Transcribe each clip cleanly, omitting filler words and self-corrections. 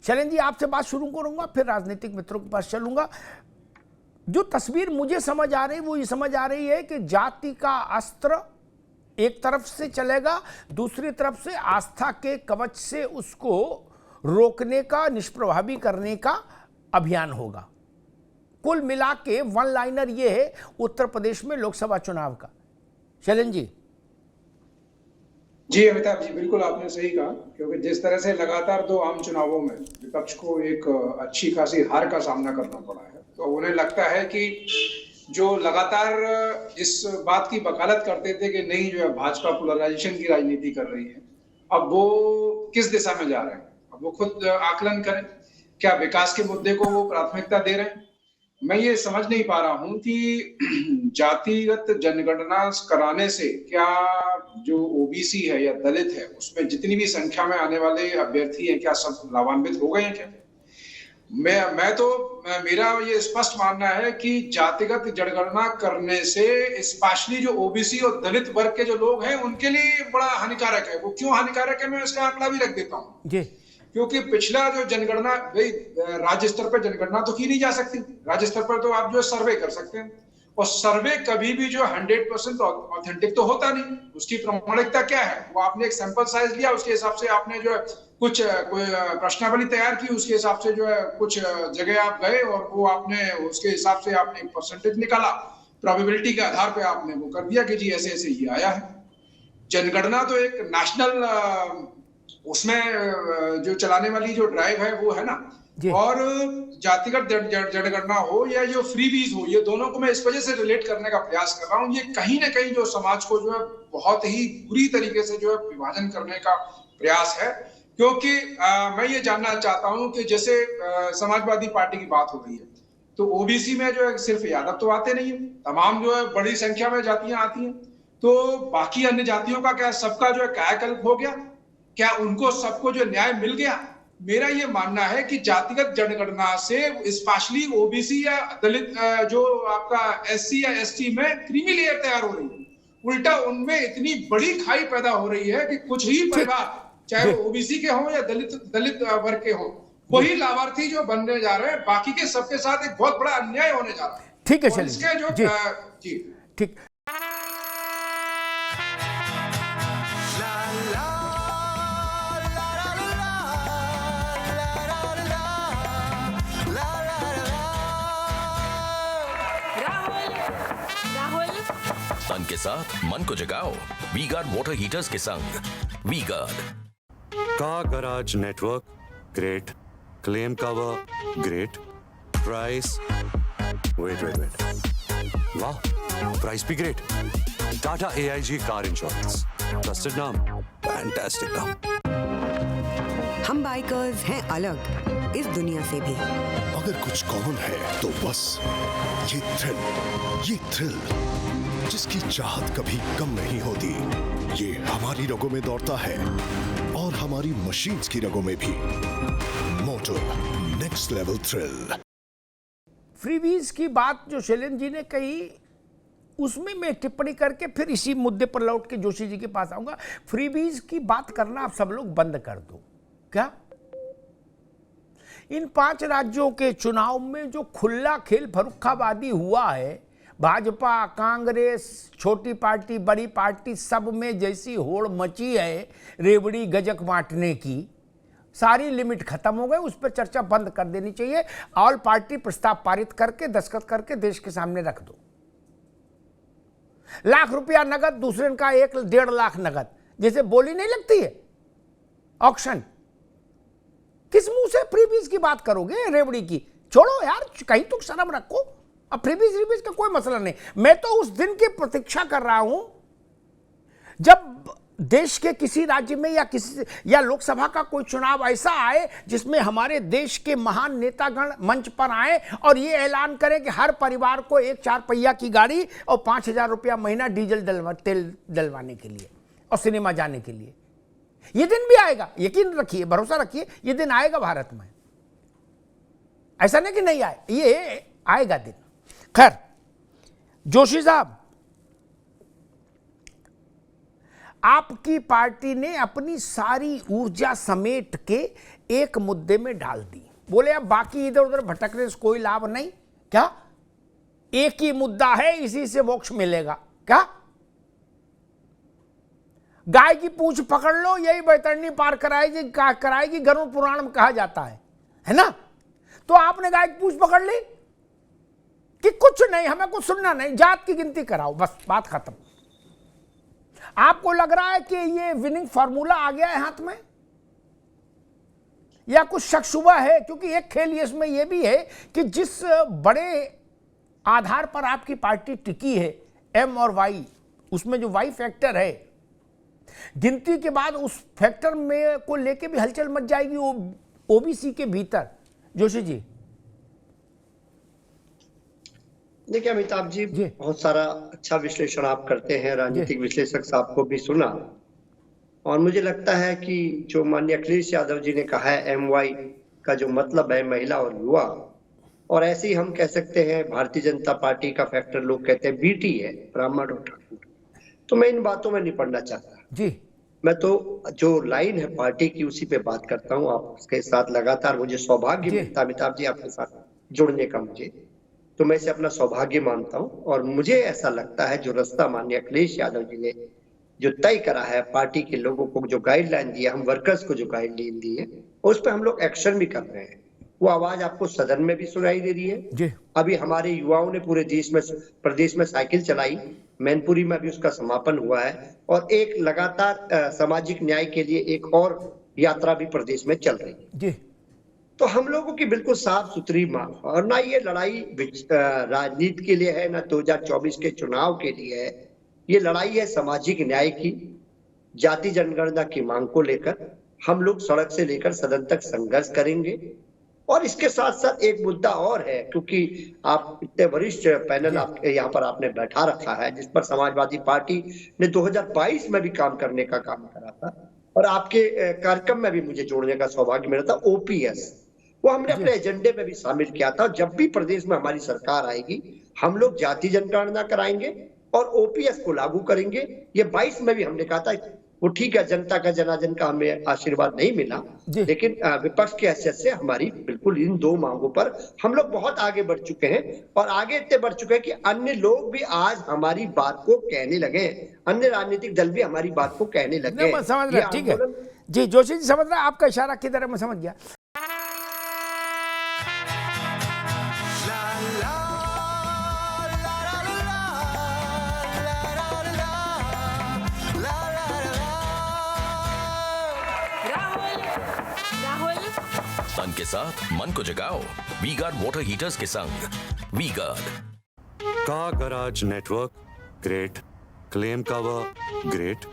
शैलेंद्र जी, आपसे बात शुरू करूंगा, फिर राजनीतिक मित्रों के पास चलूंगा। जो तस्वीर मुझे समझ आ रही वो ये समझ आ रही है कि जाति का अस्त्र एक तरफ से चलेगा, दूसरी तरफ से आस्था के कवच से उसको रोकने का, निष्प्रभावी करने का अभियान होगा। कुल मिला के वन लाइनर ये है उत्तर प्रदेश में लोकसभा चुनाव का। शैलेंद्र जी। जी अमिताभ जी, बिल्कुल आपने सही कहा, क्योंकि जिस तरह से लगातार 2 आम चुनावों में विपक्ष को एक अच्छी खासी हार का सामना करना पड़ा है, तो उन्हें लगता है कि जो लगातार इस बात की वकालत करते थे कि नहीं जो है भाजपा पोलराइजेशन की राजनीति कर रही है, अब वो किस दिशा में जा रहे हैं। अब वो खुद आकलन करें, क्या विकास के मुद्दे को वो प्राथमिकता दे रहे हैं। मैं ये समझ नहीं पा रहा हूं कि जातिगत जनगणना कराने से क्या जो ओबीसी है या दलित है उसमें जितनी भी संख्या में आने वाले अभ्यर्थी हैं, क्या सब लाभान्वित हो गए हैं क्या। मेरा ये स्पष्ट मानना है कि जातिगत जनगणना करने से स्पेशली जो ओबीसी और दलित वर्ग के जो लोग हैं उनके लिए बड़ा हानिकारक है। वो क्यों हानिकारक है, मैं इसका आंकड़ा भी रख देता हूँ जी। क्योंकि पिछला जो जनगणना, भाई राज्य स्तर पर जनगणना तो की नहीं जा सकती, राज्य स्तर पर तो आप जो सर्वे कर सकते हैं, और सर्वे कभी भी जो 100% ऑथेंटिक तो होता नहीं। उसकी प्रामाणिकता क्या है, वो आपने एक सैंपल साइज लिया, उसके हिसाब से आपने जो है कुछ कोई प्रश्नावली तैयार की, उसके हिसाब से जो है कुछ जगह आप गए और वो आपने उसके हिसाब से आपने एक परसेंटेज निकाला, प्रोबेबिलिटी के आधार पे आपने वो कर दिया कि जी ऐसे ऐसे ये आया है। जनगणना तो एक नेशनल उसमें जो चलाने वाली जो ड्राइव है वो है ना, और जातिगत जनगणना हो या जो फ्रीबीज हो, ये दोनों को मैं इस वजह से रिलेट करने का प्रयास कर रहा हूँ। ये कहीं ना कहीं जो समाज को जो है बहुत ही बुरी तरीके से जो है विभाजन करने का प्रयास है। क्योंकि मैं ये जानना चाहता हूँ कि जैसे समाजवादी पार्टी की बात हो रही है, तो ओबीसी में जो है सिर्फ यादव तो आते नहीं है, तमाम जो है बड़ी संख्या में जातियां आती हैं, तो बाकी अन्य जातियों का क्या सबका जो है कायाकल्प हो गया, क्या उनको सबको जो न्याय मिल गया। मेरा ये मानना है कि जातिगत जनगणना से स्पेशली ओबीसी या दलित जो आपका एससी या एसटी में क्रीमी लेयर तैयार हो रही है, उल्टा उनमें इतनी बड़ी खाई पैदा हो रही है कि कुछ ही परिवार, चाहे वो ओबीसी के हों या दलित वर्ग के हों, वही लाभार्थी जो बनने जा रहे हैं, बाकी के सबके साथ एक बहुत बड़ा अन्याय होने जा रहा है। ठीक है शैलेंद्र जी ठीक। सन के साथ मन को जगाओ वी गार्ड वाटर हीटर्स के संग। V Guard car garage network great, claim cover great, price wait वाह, प्राइस भी great. Tata AIG car insurance, trusted नाम, फैंटास्टिक नाम। हम बाइकर्स हैं अलग इस दुनिया से भी। अगर कुछ कॉमन है तो बस ये थ्रिल जिसकी चाहत कभी कम नहीं होती, ये हमारी रगों में दौड़ता है और हमारी मशीन्स की रगों में भी। मोटो नेक्स्ट लेवल थ्रिल। फ्रीबीज की बात जो शैलेंद्र जी ने कही, उसमें मैं टिप्पणी करके फिर इसी मुद्दे पर लौट के जोशी जी के पास आऊंगा। फ्रीबीज की बात करना आप सब लोग बंद कर दो। क्या इन 5 राज्यों के चुनाव में जो खुला खेल फरुखाबादी हुआ है, भाजपा, कांग्रेस, छोटी पार्टी, बड़ी पार्टी, सब में जैसी होड़ मची है रेवड़ी गजक बांटने की, सारी लिमिट खत्म हो गई। उस पर चर्चा बंद कर देनी चाहिए। ऑल पार्टी प्रस्ताव पारित करके दस्तखत करके देश के सामने रख दो। लाख रुपया नगद, दूसरे का 1-1.5 लाख नगद, जैसे बोली नहीं लगती है ऑक्शन। किस मुंह से फ्रीबीज की बात करोगे रेवड़ी की? छोड़ो यार, कहीं तो शर्म रखो। अब फ्रीबीज का कोई मसला नहीं। मैं तो उस दिन की प्रतीक्षा कर रहा हूं जब देश के किसी राज्य में या लोकसभा का कोई चुनाव ऐसा आए जिसमें हमारे देश के महान नेतागण मंच पर आए और ये ऐलान करें कि हर परिवार को 1 4 पहिया की गाड़ी और 5,000 रुपया महीना तेल डलवाने के लिए और सिनेमा जाने के लिए। ये दिन भी आएगा, यकीन रखिए, भरोसा रखिए, ये दिन आएगा भारत में। ऐसा नहीं कि नहीं आए, ये आएगा दिन। खैर जोशी साहब, आपकी पार्टी ने अपनी सारी ऊर्जा समेट के एक मुद्दे में डाल दी, बोले अब बाकी इधर उधर भटकने से कोई लाभ नहीं, क्या एक ही मुद्दा है, इसी से मोक्ष मिलेगा क्या? गाय की पूंछ पकड़ लो, यही बैतरणी पार कराएगी गरुड़ पुराण में कहा जाता है ना? तो आपने गाय की पूंछ पकड़ ली कि कुछ नहीं, हमें कुछ सुनना नहीं, जात की गिनती कराओ, बस बात खत्म। आपको लग रहा है कि ये विनिंग फार्मूला आ गया है हाथ में, या कुछ शक शुबा है? क्योंकि एक खेल इसमें यह भी है कि जिस बड़े आधार पर आपकी पार्टी टिकी है, एम और वाई, उसमें जो वाई फैक्टर है, गिनती के बाद उस फैक्टर में को लेके भी हलचल मच जाएगी ओबीसी के भीतर। जोशी जी। देखिए अमिताभ जी, बहुत सारा अच्छा विश्लेषण आप करते हैं, राजनीतिक विश्लेषक साहब को भी सुना, और मुझे लगता है कि जो माननीय अखिलेश यादव जी ने कहा है एमवाई का जो मतलब है महिला और युवा, और ऐसे ही हम कह सकते हैं भारतीय जनता पार्टी का फैक्टर लोग कहते हैं बीटी है, ब्राह्मण और ठाकुर। तो मैं इन बातों में नहीं पढ़ना चाहता जी, मैं तो जो लाइन है पार्टी की उसी पे बात करता हूँ। आपके साथ लगातार मुझे सौभाग्य मिलता अमिताभ जी आपके साथ जुड़ने का, मुझे तो मैं इसे अपना सौभाग्य मानता हूँ। और मुझे ऐसा लगता है जो रास्ता माननीय अखिलेश यादव जी ने जो तय करा है, पार्टी के लोगों को जो गाइडलाइन दिया, हम वर्कर्स को जो गाइडलाइन दी है, उस पर हम लोग एक्शन भी कर रहे हैं। वो आवाज आपको सदन में भी सुनाई दे रही है जी। अभी हमारे युवाओं ने पूरे देश में प्रदेश में साइकिल चलाई, मैनपुरी में भी उसका समापन हुआ है, और एक लगातार सामाजिक न्याय के लिए एक और यात्रा भी प्रदेश में चल रही है जी। तो हम लोगों की बिल्कुल साफ सुथरी मांग, और ना ये लड़ाई राजनीति के लिए है, ना 2024 के चुनाव के लिए है। ये लड़ाई है सामाजिक न्याय की, जाति जनगणना की मांग को लेकर। हम लोग सड़क से लेकर सदन तक संघर्ष करेंगे। और इसके साथ साथ एक मुद्दा और है, क्योंकि आप इतने वरिष्ठ पैनल आप यहाँ पर आपने बैठा रखा है, जिस पर समाजवादी पार्टी ने 2022 में भी काम करने का काम करा था, और आपके कार्यक्रम में भी मुझे जोड़ने का सौभाग्य मिला था। ओपीएस वो हमने अपने एजेंडे में भी शामिल किया था। जब भी प्रदेश में हमारी सरकार आएगी, हम लोग जाति जनगणना कराएंगे और ओपीएस को लागू करेंगे। ये 22 में भी हमने कहा था। वो ठीक है, जनता का जनार्दन का हमें आशीर्वाद नहीं मिला, लेकिन विपक्ष की हैसियत से हमारी बिल्कुल इन दो मांगों पर हम लोग बहुत आगे बढ़ चुके हैं, और आगे इतने बढ़ चुके हैं कि अन्य लोग भी आज हमारी बात को कहने लगे, अन्य राजनीतिक दल भी हमारी बात को कहने लगे। समझ रहा, ठीक है जी। जोशी जी समझ रहा, आपका इशारा किधर है मैं समझ गया। तन के साथ मन को जगाओ वी गार्ड वाटर हीटर्स के संग। V Guard car garage network great, claim cover great,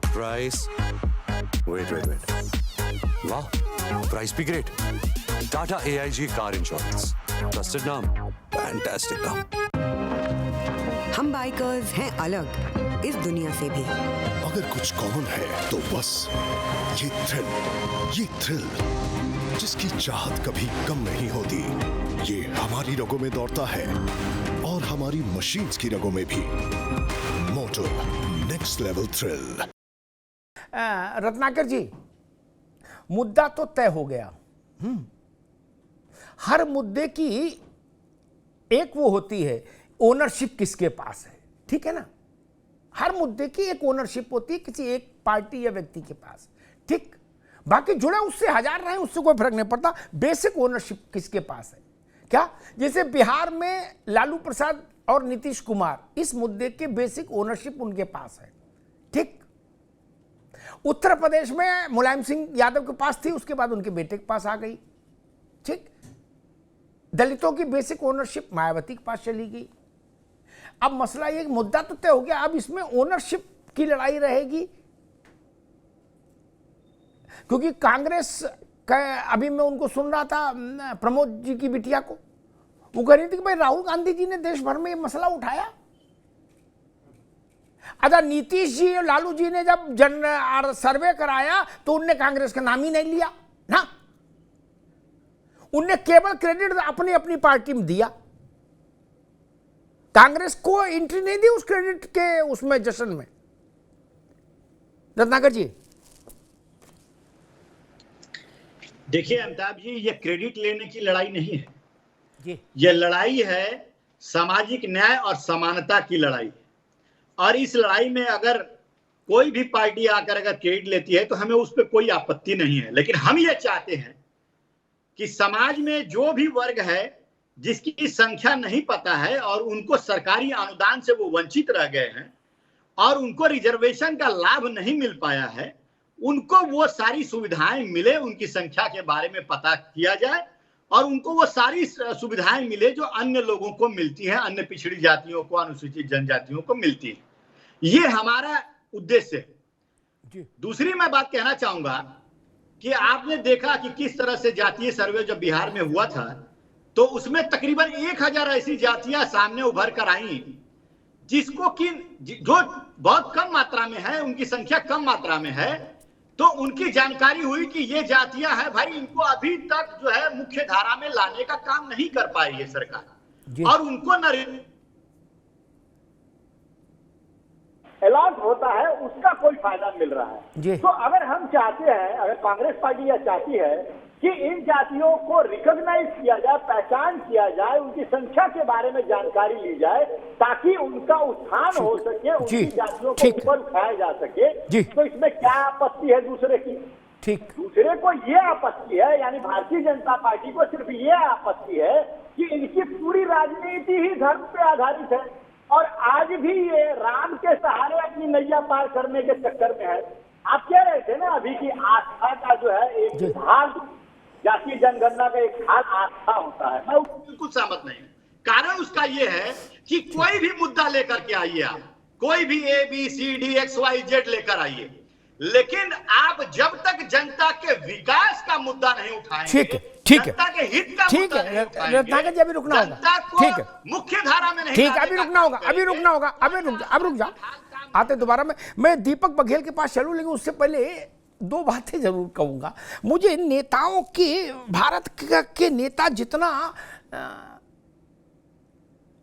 price wait वाह, प्राइस भी great. Tata AIG car insurance, trusted नाम, फैंटास्टिक नाम। हम बाइकर्स हैं अलग इस दुनिया से भी। अगर कुछ कॉमन है तो बस ये थ्रिल जिसकी चाहत कभी कम नहीं होती। ये हमारी रगों में दौड़ता है और हमारी मशीन्स की रगों में भी। मोटो नेक्स्ट लेवल थ्रिल। रत्नाकर जी, मुद्दा तो तय हो गया। हर मुद्दे की एक वो होती है, ओनरशिप किसके पास है, ठीक है ना? हर मुद्दे की एक ओनरशिप होती है किसी एक पार्टी या व्यक्ति के पास, ठीक। बाकी जुड़े उससे हजार रहे, उससे कोई फर्क नहीं पड़ता। बेसिक ओनरशिप किसके पास है, क्या? जैसे बिहार में लालू प्रसाद और नीतीश कुमार, इस मुद्दे के बेसिक ओनरशिप उनके पास है, ठीक। उत्तर प्रदेश में मुलायम सिंह यादव के पास थी, उसके बाद उनके बेटे के पास आ गई, ठीक। दलितों की बेसिक ओनरशिप मायावती के पास चली गई। अब मसला ये, मुद्दा तो तय हो गया, अब इसमें ओनरशिप की लड़ाई रहेगी, क्योंकि कांग्रेस का, अभी मैं उनको सुन रहा था प्रमोद जी की बिटिया को, वो कह रही थी कि भाई राहुल गांधी जी ने देश भर में ये मसला उठाया। अच्छा, नीतीश जी और लालू जी ने जब सर्वे कराया तो उनने कांग्रेस का नाम ही नहीं लिया ना, उनने केवल क्रेडिट अपनी अपनी पार्टी में दिया, कांग्रेस को एंट्री नहीं दी उस क्रेडिट के उसमें जश्न में। रत्नाकर जी, देखिए अमिताभ जी, ये क्रेडिट लेने की लड़ाई नहीं है, जी ये लड़ाई है सामाजिक न्याय और समानता की लड़ाई। और इस लड़ाई में अगर कोई भी पार्टी आकर अगर क्रेडिट लेती है तो हमें उस पर कोई आपत्ति नहीं है, लेकिन हम ये चाहते हैं कि समाज में जो भी वर्ग है जिसकी संख्या नहीं पता है और उनको सरकारी अनुदान से वो वंचित रह गए हैं और उनको रिजर्वेशन का लाभ नहीं मिल पाया है, उनको वो सारी सुविधाएं मिले, उनकी संख्या के बारे में पता किया जाए और उनको वो सारी सुविधाएं मिले जो अन्य लोगों को मिलती हैं, अन्य पिछड़ी जातियों को, अनुसूचित जनजातियों को मिलती है। ये हमारा उद्देश्य है। दूसरी मैं बात कहना चाहूंगा कि आपने देखा कि किस तरह से जातीय सर्वे जब बिहार में हुआ था तो उसमें तकरीबन 1000 ऐसी जातियां सामने उभर कर आई जिसको कि जो बहुत कम मात्रा में है, उनकी संख्या कम मात्रा में है, तो उनकी जानकारी हुई कि ये जातियां हैं भाई, इनको अभी तक जो है मुख्य धारा में लाने का काम नहीं कर पाई है सरकार, और उनको न अलॉट होता है उसका कोई फायदा मिल रहा है। तो अगर हम चाहते हैं, अगर कांग्रेस पार्टी यह चाहती है कि इन जातियों को रिकॉग्नाइज किया जाए, पहचान किया जाए, उनकी संख्या के बारे में जानकारी ली जाए ताकि उनका उत्थान हो सके, उनकी जातियों को ऊपर उठाया जा सके, तो इसमें क्या आपत्ति है दूसरे की? ठीक, दूसरे को ये आपत्ति है, यानी भारतीय जनता पार्टी को सिर्फ ये आपत्ति है कि इनकी पूरी राजनीति ही धर्म पे आधारित है और आज भी ये राम के सहारे अपनी नैया पार करने के चक्कर में है। आप कह रहे थे ना अभी की आस्था का जो है एक भाग, जातीय जनगणना का एक भाग आस्था होता है। मैं बिल्कुल सहमत नहीं हूं। कारण उसका ये है कि कोई भी मुद्दा लेकर के आइए, आप कोई भी ABCD XYZ लेकर आइए, लेकिन आप जब तक जनता के विकास का मुद्दा नहीं उठाएंगे, ठीक है, जनता के हित का ठीक है, रत्नाकर जी अभी रुकना होगा, ठीक है, मुख्य धारा में नहीं, ठीक है, अभी रुकना होगा, अब रुक जा, आते दोबारा में। मैं दीपक बघेल के पास चलूं, लेकिन उससे पहले 2 बातें जरूर कहूंगा। मुझे नेताओं के, भारत के नेता जितना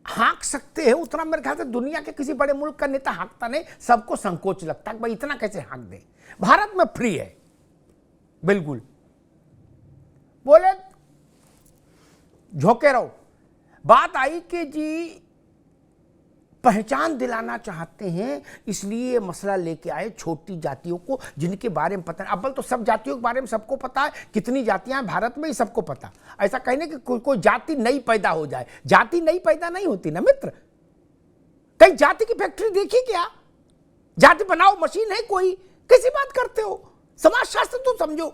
हाँक सकते हैं उतना मेरे ख्याल से दुनिया के किसी बड़े मुल्क का नेता हाँकता नहीं, सबको संकोच लगता है भाई इतना कैसे हाँक दे। भारत में फ्री है बिल्कुल, बोले झोंके रहो। बात आई कि जी पहचान दिलाना चाहते हैं, इसलिए मसला लेके आए छोटी जातियों को जिनके बारे में पता नहीं। अव्वल तो सब जातियों के बारे में सबको पता है, कितनी जातियां हैं भारत में ही सबको पता। ऐसा कहने कि कोई जाति नई पैदा हो जाए, जाति नई पैदा नहीं होती ना मित्र। कहीं जाति की फैक्ट्री देखी क्या? जाति बनाओ मशीन है कोई? कैसी बात करते हो? समाजशास्त्र तो समझो।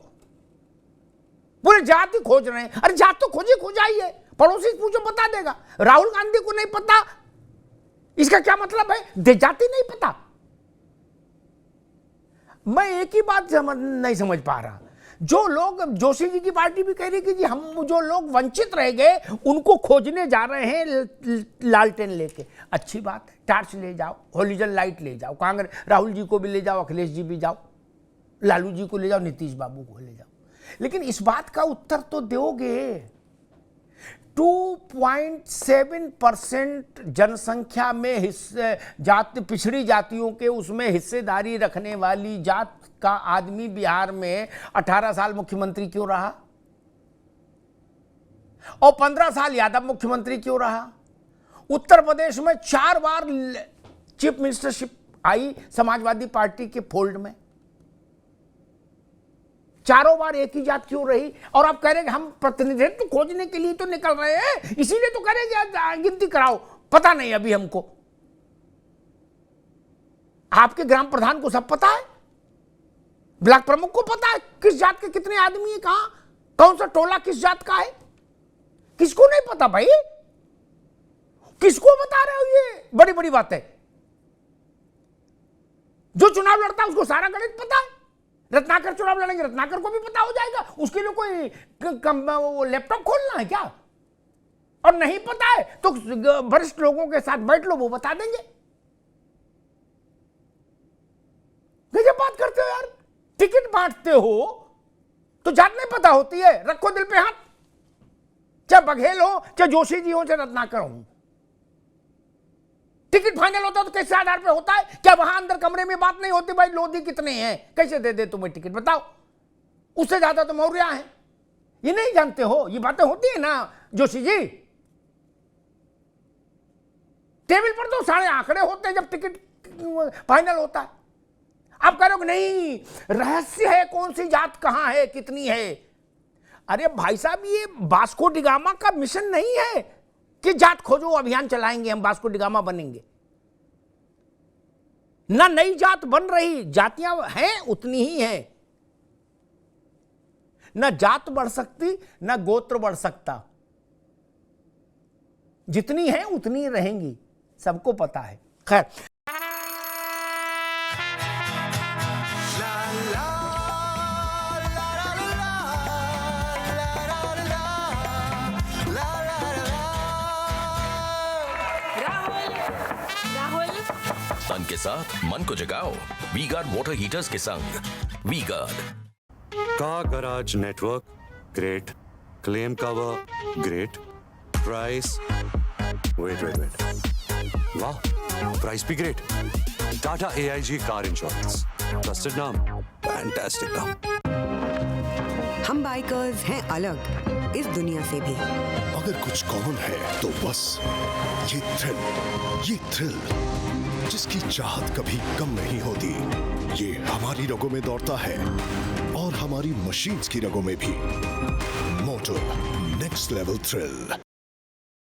पूरे जाति खोज रहे हैं, अरे जाति तो खोज आई है, पड़ोसी से पूछो बता देगा। राहुल गांधी को नहीं पता, इसका क्या मतलब है? जाति नहीं पता। मैं एक ही बात नहीं समझ पा रहा, जो लोग, जोशी जी की पार्टी भी कह रही कि जी हम जो लोग वंचित रह गए उनको खोजने जा रहे हैं लालटेन लेके। अच्छी बात है, टार्च ले जाओ, होलिजन लाइट ले जाओ, कांग्रेस राहुल जी को भी ले जाओ, अखिलेश जी भी जाओ, लालू जी को ले जाओ, नीतीश बाबू को ले जाओ, लेकिन इस बात का उत्तर तो दोगे। 2.7% जनसंख्या में पिछड़ी जातियों के उसमें हिस्सेदारी रखने वाली जात का आदमी बिहार में 18 साल मुख्यमंत्री क्यों रहा और 15 साल यादव मुख्यमंत्री क्यों रहा? उत्तर प्रदेश में 4 बार चीफ मिनिस्टरशिप आई समाजवादी पार्टी के फोल्ड में, चारों बार एक ही जात क्यों रही? और आप कह रहे हैं हम प्रतिनिधित्व खोजने के लिए तो निकल रहे हैं, इसीलिए तो कह रहे हैं गिनती कराओ। पता नहीं अभी हमको, आपके ग्राम प्रधान को सब पता है, ब्लॉक प्रमुख को पता है किस जात के कितने आदमी है, कहां कौन सा टोला किस जात का है, किसको नहीं पता भाई? किसको बता रहे हो? ये बड़ी बड़ी बात है। जो चुनाव लड़ता है उसको सारा गणित पता है। रत्नाकर चुनाव लड़ेंगे, रत्नाकर को भी पता हो जाएगा। उसके लिए कोई लैपटॉप खोलना है क्या? और नहीं पता है तो वरिष्ठ लोगों के साथ बैठ लो, वो बता देंगे। गजब बात करते हो यार। टिकट बांटते हो तो जात नहीं पता होती है? रखो दिल पे हाथ, चाहे बघेल हो, चाहे जोशी जी हो, चाहे रत्नाकर हो। टिकट फाइनल होता तो कैसे आधार पे होता है? क्या वहां अंदर कमरे में बात नहीं होती भाई लोधी कितने हैं, कैसे दे तुम्हें टिकट? बताओ। उससे ज्यादा तो मौर्या है, ये नहीं जानते हो? ये बातें होती है ना जोशी जी, टेबल पर तो सारे आंकड़े होते हैं जब टिकट फाइनल होता है। आप कह रहे हो नहीं, रहस्य है कौन सी जात कहां है, कितनी है। अरे भाई साहब, ये वास्को डिगामा का मिशन नहीं है कि जात खोजो अभियान चलाएंगे हम, वास्को डिगामा बनेंगे ना। नई जात बन रही, जातियां हैं उतनी ही हैं, ना जात बढ़ सकती ना गोत्र बढ़ सकता, जितनी है उतनी रहेंगी, सबको पता है। खैर, तन के साथ मन को जगाओ वी गार्ड वाटर हीटर्स के संग। V Guard car garage network great, claim cover great, price wait वाह, प्राइस भी great. Tata AIG car insurance, trusted नाम, फैंटास्टिक नाम। हम बाइकर्स हैं अलग इस दुनिया से भी। अगर कुछ कॉमन है तो बस ये थ्रिल जिसकी चाहत कभी कम नहीं होती। ये हमारी रगों में दौड़ता है और हमारी मशीन्स की रगों में भी। मोटो नेक्स्ट लेवल थ्रिल।